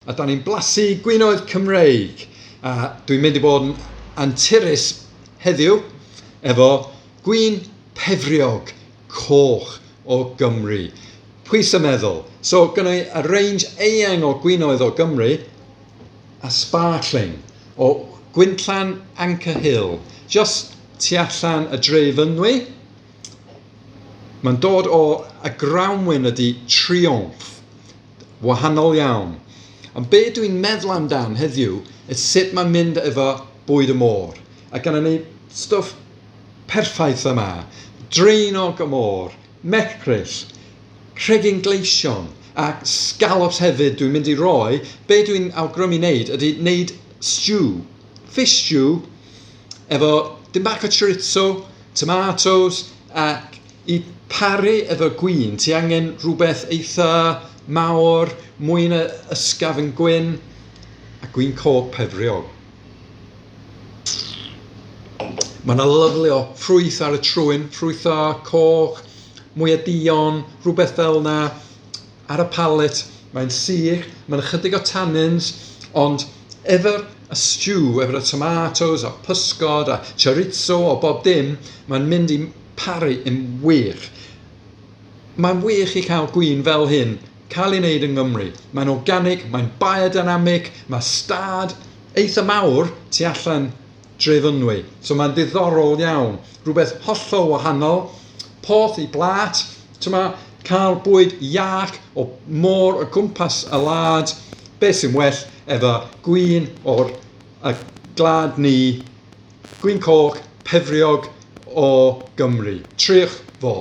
A da ni'n blasu gwinoedd Cymreig. Dwi'n mynd i bod yn anturus heddiw efo gwin pefriog coch o Gymru. Pwy sy'n meddwl? So, gyda ni a range eang o gwinoedd o Gymru a sparkling o Gwynllan Ancre Hill, just tu allan y Drefynwy. Mae'n dod o y grawnwyn ydy Triumph, wahanol iawn. Ond be dwi'n meddwl amdan heddiw yw sut mae'n mynd efo bwyd y môr. A gyda ni stwff perffaith yma, Draenog y Môr, mecryll, Chregyn Gleision a scallops hefyd dwi'n mynd i roi. Be dwi'n awgrymu wneud ydy wneud stew, fish stew, efo dim bach o chorizo, tomatoes, ac i paru efo gwin, ti angen rhywbeth eitha mawr, mwy na ysgaf yn gwyn, a gwin coch pefriog. Mae yna lyflu o ffrwyth ar y trwyn, ffrwyth o coch, mwy o dion, rhywbeth fel yna, ar y palet. Mae'n sych, mae'n ychydig o tannins, ond efo'r stew, efo'r tomatoes, a pysgod, a chorizo, o bob dim, mae'n mynd i paru yn wych. Mae'n wych i cael gwin fel hyn, cael ei wneud yng Nghymru. Mae'n organic, mae'n biodynamic, mae stad eitha mawr tu allan Drefynwy. So mae'n diddorol iawn. Rhywbeth hollol wahanol, poth i blat, cael bwyd iach o môr o gwmpas y wlad. Beth sy'n well efo gwin o'r glad ni, gwin coch, pefriog o Gymru. Triwch fo.